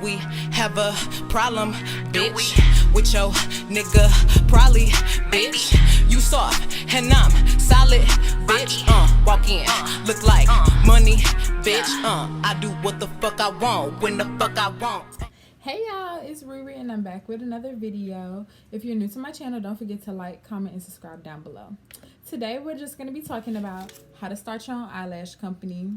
We have a problem, bitch, with your nigga, probably, bitch. You soft and I'm solid, bitch. Walk in, look like money, bitch. I do what the fuck I want, when the fuck I want. Hey y'all, it's Riri and I'm back with another video. If you're new to my channel, don't forget to like, comment, and subscribe down below. Today we're just going to be talking about how to start your own eyelash company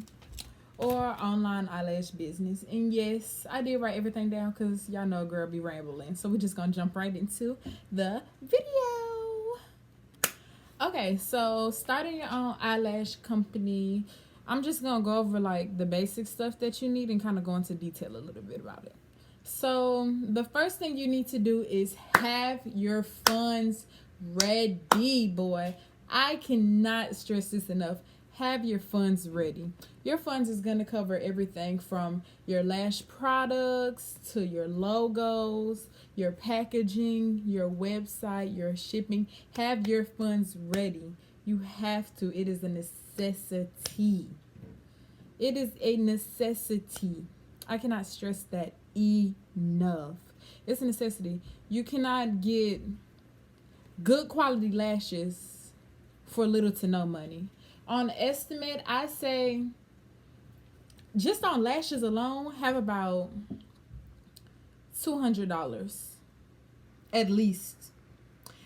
or online eyelash business. And yes, I did write everything down because y'all know a girl be rambling. So we're just going to jump right into the video. Okay, so starting your own eyelash company, I'm just going to go over like the basic stuff that you need and kind of go into detail a little bit about it. So the first thing you need to do is have your funds ready, boy. I cannot stress this enough. Have your funds ready. Your funds is going to cover everything from your lash products to your logos, your packaging, your website, your shipping. Have your funds ready. You have to. It is a necessity. It is a necessity. I cannot stress that enough. It's a necessity. You cannot get good quality lashes for little to no money. On estimate, I say just on lashes alone, have about $200 at least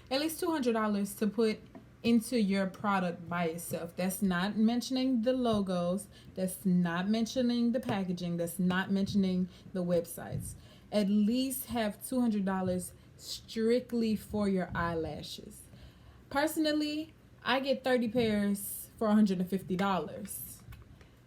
$200 to put into your product by itself. That's not mentioning the logos, that's not mentioning the packaging, that's not mentioning the websites. At least have $200 strictly for your eyelashes. Personally, I get 30 pairs for $150.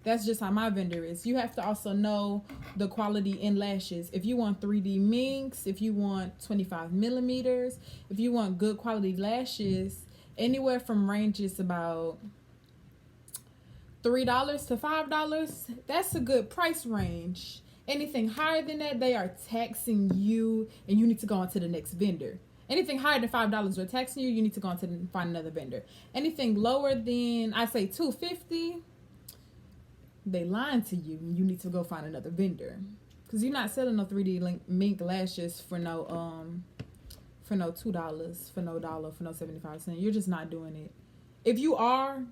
That's just how my vendor is. You have to also know the quality in lashes. If you want 3D minks, if you want 25 millimeters, if you want good quality lashes, anywhere from ranges about $3 to $5. That's a good price range. Anything higher than that, they are taxing you and you need to go on to the next vendor. Anything higher than $5 are taxing you, you need to go on to find another vendor. Anything lower than, I say $250, they lying to you and you need to go find another vendor. Because you're not selling no 3D mink lashes for no $2, for no dollar, for no 75 cents. You're just not doing it. If you are,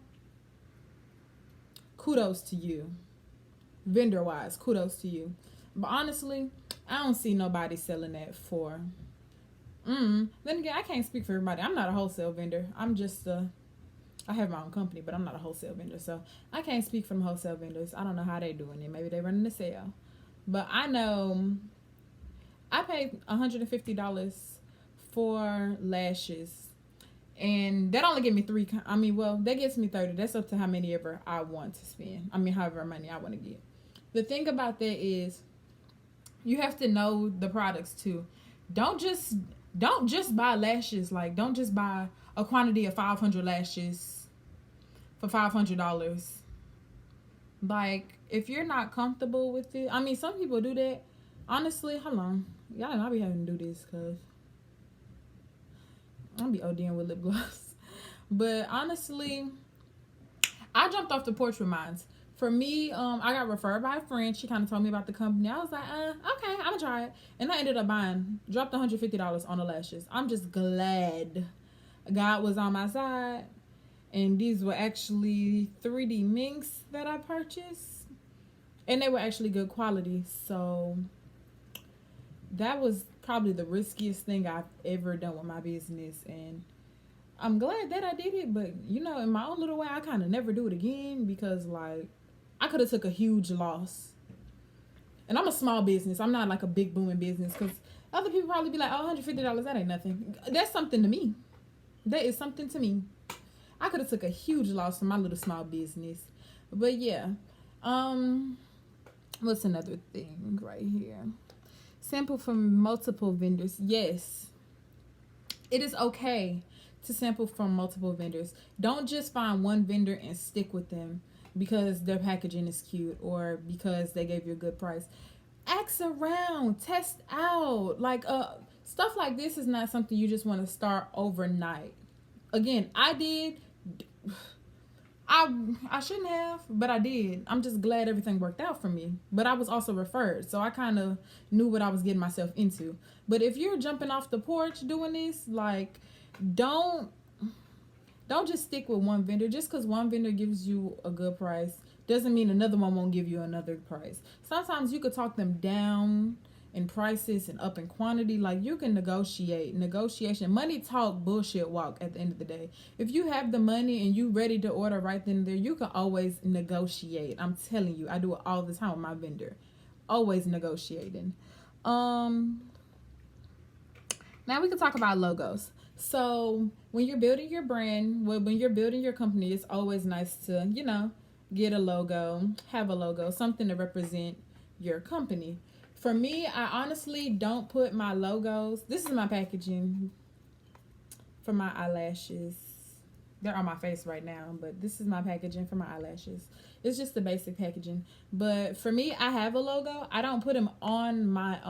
kudos to you. Vendor wise, kudos to you. But honestly, I don't see nobody selling that for. Then again, I can't speak for everybody. I'm not a wholesale vendor. I'm just I have my own company, but I'm not a wholesale vendor. So I can't speak from wholesale vendors. I don't know how they're doing it. Maybe they're running a sale. But I know I paid $150 for lashes, and that only gave me that gets me 30. That's up to how many ever I want to spend. However money I want to get. The thing about that is you have to know the products too. Don't just buy lashes. Like, don't just buy a quantity of 500 lashes for $500. Like, if you're not comfortable with it, some people do that. Honestly, hold on, y'all know I be having to do this because I'll be ODing with lip gloss. But honestly, I jumped off the porch with mine. For me, I got referred by a friend. She kind of told me about the company. I was like, okay, I'm gonna try it. And I ended up dropped $150 on the lashes. I'm just glad God was on my side. And these were actually 3D minks that I purchased. And they were actually good quality. So that was probably the riskiest thing I've ever done with my business, and I'm glad that I did it. But in my own little way, I kind of never do it again because like I could have took a huge loss. And I'm a small business. I'm not like a big booming business, because other people probably be like, oh, $150, that ain't nothing. That's something to me. That is something to me. I could have took a huge loss for my little small business. But yeah, what's another thing right here? Sample from multiple vendors. Yes, it is okay to sample from multiple vendors. Don't just find one vendor and stick with them because their packaging is cute or because they gave you a good price. Ask around, test out. Like stuff like this is not something you just want to start overnight. Again, I I shouldn't have, but I did. I'm just glad everything worked out for me. But I was also referred, so I kind of knew what I was getting myself into. But if you're jumping off the porch doing this, like, don't just stick with one vendor. Just because one vendor gives you a good price doesn't mean another one won't give you another price. Sometimes you could talk them down in prices and up in quantity. Like, you can negotiation, money talk, bullshit walk. At the end of the day, if you have the money and you ready to order right then and there, you can always negotiate. I'm telling you, I do it all the time with my vendor, always negotiating. Now we can talk about logos. So when you're building your brand, when you're building your company, it's always nice to, get a logo, have a logo, something to represent your company. For me, I honestly don't put my logos. This is my packaging for my eyelashes. They're on my face right now, but this is my packaging for my eyelashes. It's just the basic packaging. But for me, I have a logo. I don't put them on my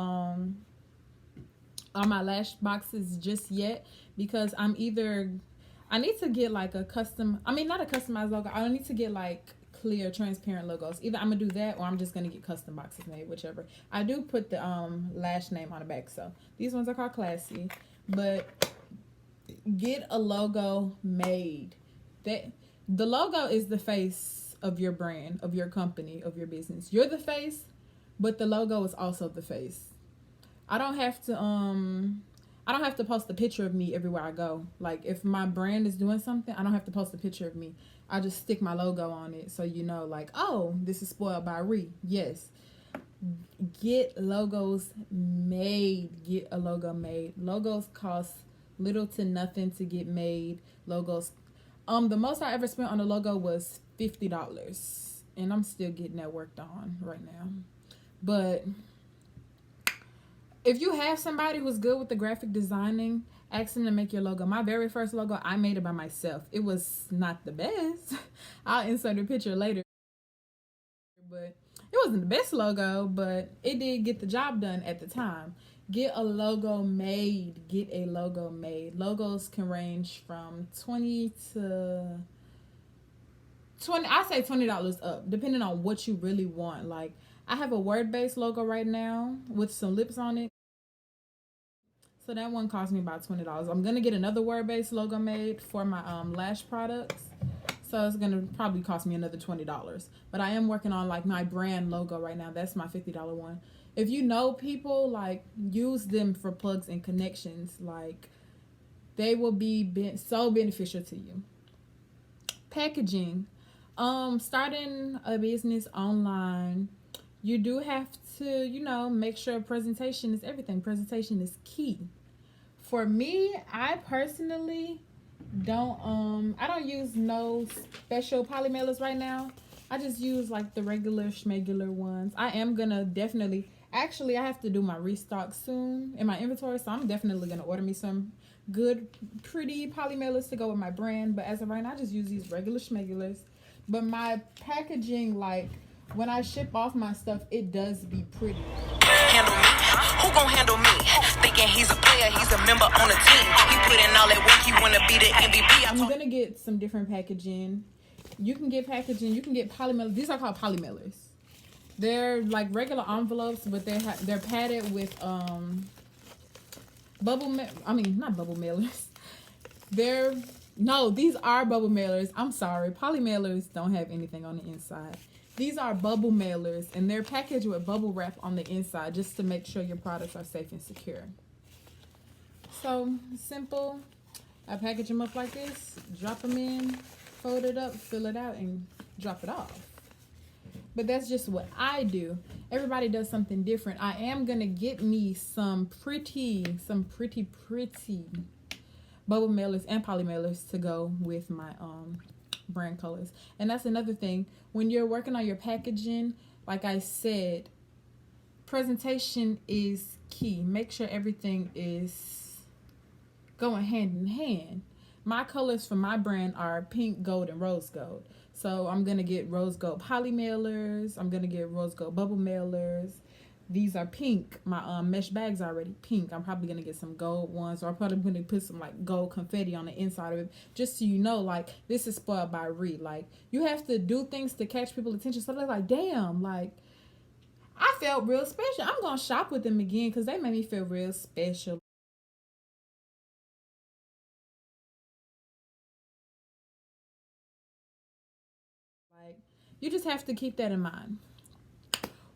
lash boxes just yet, because I need to get like not a customized logo. I need to get like clear, transparent logos. Either I'm gonna do that or I'm just gonna get custom boxes made, whichever. I do put the Lash name on the back, so these ones are called Classy. But get a logo made. The logo is the face of your brand, of your company, of your business. You're the face, but the logo is also the face. I don't have to post a picture of me everywhere I go. Like, if my brand is doing something, I don't have to post a picture of me. I just stick my logo on it, so you know, like, oh, this is Spoiled by Ree. Yes. Get logos made. Get a logo made. Logos cost little to nothing to get made. Logos. The most I ever spent on a logo was $50, and I'm still getting that worked on right now. But if you have somebody who's good with the graphic designing, ask them to make your logo. My very first logo, I made it by myself. It was not the best. I'll insert a picture later. But it wasn't the best logo, but it did get the job done at the time. Get a logo made. Get a logo made. Logos can range from $20 to I say $20 up, depending on what you really want. Like, I have a word-based logo right now with some lips on it. So that one cost me about $20. I'm going to get another word-based logo made for my lash products. So it's going to probably cost me another $20. But I am working on, like, my brand logo right now. That's my $50 one. If you know people, like, use them for plugs and connections. Like, they will be so beneficial to you. Packaging. Starting a business online, you do have to, make sure presentation is everything. Presentation is key. For me, I personally don't use no special poly mailers right now. I just use like the regular schmegular ones. I am gonna actually I have to do my restock soon in my inventory, so I'm definitely gonna order me some good, pretty poly mailers to go with my brand. But as of right now, I just use these regular schmegulars. But my packaging, like, when I ship off my stuff, it does be pretty. Handle me? Who gon' handle me? Thinking he's a player, he's a member on the team. He put in all that work, he wanna be the MVP. I'm gonna get some different packaging. You can get packaging, you can get polymailers. These are called polymailers. They're like regular envelopes, but they're padded with not bubble mailers. These are bubble mailers. I'm sorry. Poly mailers don't have anything on the inside. These are bubble mailers, and they're packaged with bubble wrap on the inside just to make sure your products are safe and secure. So, simple. I package them up like this, drop them in, fold it up, fill it out, and drop it off. But that's just what I do. Everybody does something different. I am going to get me some pretty bubble mailers and poly mailers to go with my brand colors. And that's another thing. When you're working on your packaging, like I said, presentation is key. Make sure everything is going hand in hand. My colors for my brand are pink, gold, and rose gold. So I'm going to get rose gold poly mailers. I'm going to get rose gold bubble mailers. these are pink. My mesh bag's already pink. I'm probably gonna get some gold ones, or I'm probably gonna put some like gold confetti on the inside of it, just so you know, like, this is spoiled by Ree. Like, you have to do things to catch people's attention. So they're like, damn, like, I felt real special. I'm gonna shop with them again because they made me feel real special. Like, you just have to keep that in mind.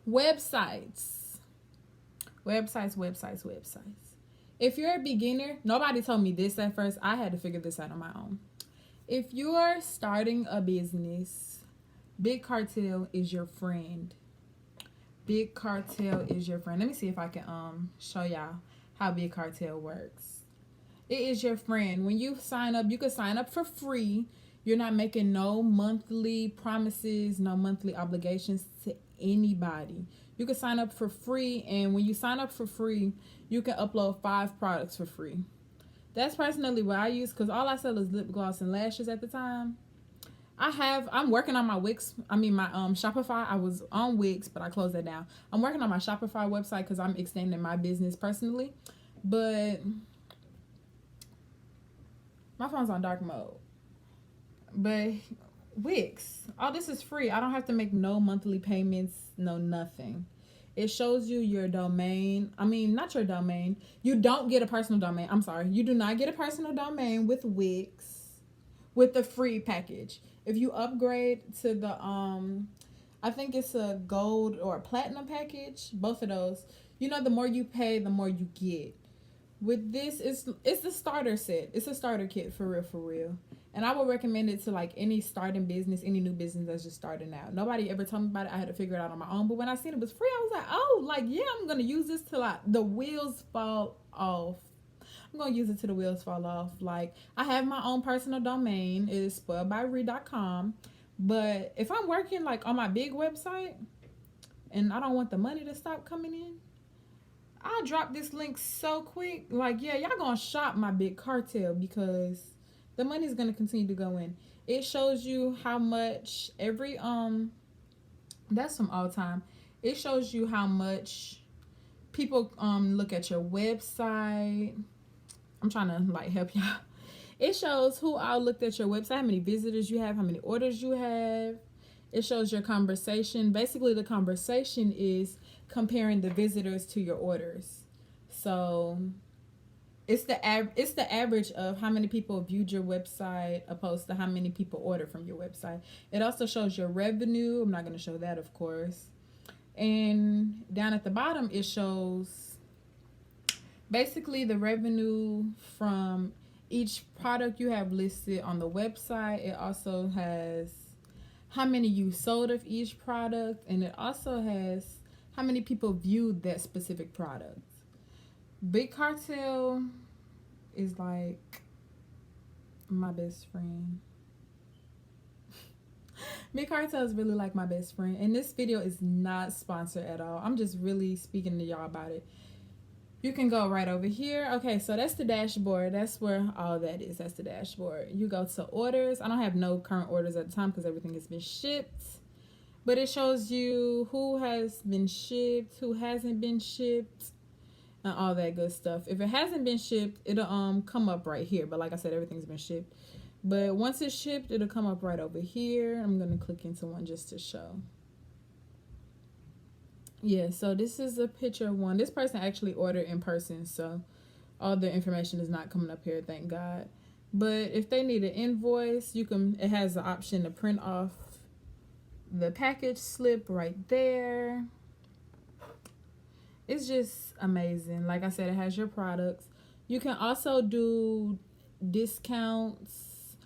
Websites. Websites. If you're a beginner, nobody told me this at first. I had to figure this out on my own. If you're starting a business, Big Cartel is your friend. Big Cartel is your friend. Let me see if I can show y'all how Big Cartel works. It is your friend. When you sign up, you can sign up for free. You're not making no monthly promises, no monthly obligations to anybody. You can sign up for free, and when you sign up for free, you can upload 5 products for free. That's personally what I use, because all I sell is lip gloss and lashes at the time. I'm working on my Wix. My Shopify. I was on Wix, but I closed that down. I'm working on my Shopify website because I'm extending my business personally. But my phone's on dark mode. But Wix, all this is free. I don't have to make no monthly payments, no nothing. It shows you your domain. Not your domain. You don't get a personal domain. I'm sorry. You do not get a personal domain with Wix with the free package. If you upgrade to the I think it's a gold or a platinum package, both of those, the more you pay, the more you get. With this, it's the starter set. It's a starter kit for real. And I would recommend it to like any starting business, any new business that's just starting out. Nobody ever told me about it. I had to figure it out on my own. But when I seen it was free, I was like, oh, like, yeah, I'm gonna use this till the wheels fall off. I'm gonna use it till the wheels fall off. Like, I have my own personal domain. It is spoiledbyree.com. But if I'm working like on my big website and I don't want the money to stop coming in, I'll drop this link so quick. Like, yeah, y'all gonna shop my Big Cartel because the money's gonna continue to go in. It shows you how much every that's from all time. It shows you how much people look at your website. I'm trying to like help y'all. It shows who all looked at your website, how many visitors you have, how many orders you have. It shows your conversation. Basically, the conversation is comparing the visitors to your orders. So it's the average of how many people viewed your website opposed to how many people ordered from your website. It also shows your revenue. I'm not going to show that, of course. And down at the bottom, it shows basically the revenue from each product you have listed on the website. It also has how many you sold of each product, and it also has how many people viewed that specific product. Big Cartel is like my best friend. Big Cartel is really like my best friend, and this video is not sponsored at all. I'm just really speaking to y'all about it. You can go right over here. Okay, so that's the dashboard. That's where all that is. That's the dashboard. You go to orders. I don't have no current orders at the time because everything has been shipped. But it shows you who has been shipped, who hasn't been shipped, and all that good stuff. If it hasn't been shipped, it'll come up right here. But like I said, everything's been shipped. But once it's shipped, it'll come up right over here. I'm going to click into one just to show. Yeah, so this is a picture of one. This person actually ordered in person, so all the information is not coming up here, thank God. But if they need an invoice, it has the option to print off the package slip right there. It's just amazing. Like I said, it has your products. You can also do discounts.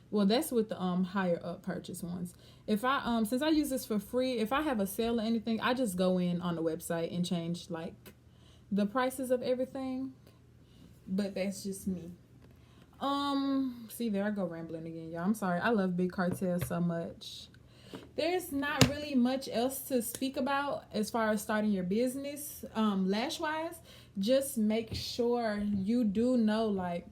Well, that's with the higher up purchase ones. If I since I use this for free, if I have a sale or anything, I just go in on the website and change like the prices of everything. But that's just me. See, there I go rambling again, y'all. I'm sorry. I love Big Cartel so much. There's not really much else to speak about as far as starting your business. Lash wise, just make sure you do know like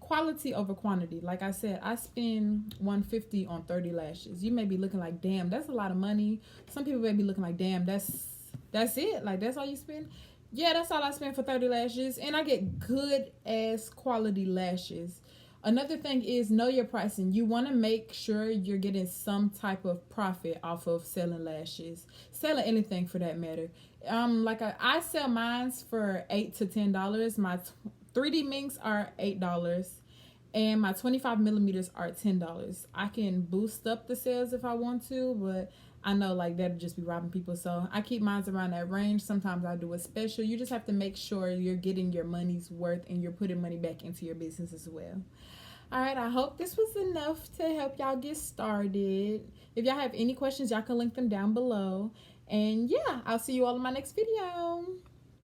quality over quantity. Like I said, I spend $150 on 30 lashes. You may be looking like, damn, that's a lot of money. Some people may be looking like, damn, that's That's it. Like, that's all you spend? Yeah, that's all I spend for 30 lashes. And I get good ass quality lashes. Another thing is know your pricing. You want to make sure you're getting some type of profit off of selling lashes, selling anything for that matter. I sell mines for $8 to $10. My 3D minks are $8, and my 25 millimeters are $10. I can boost up the sales if I want to, but I know like that'll just be robbing people, so I keep mine around that range. Sometimes I do a special. You just have to make sure you're getting your money's worth and you're putting money back into your business as well. All right, I hope this was enough to help y'all get started. If y'all have any questions, y'all can link them down below. And yeah, I'll see you all in my next video.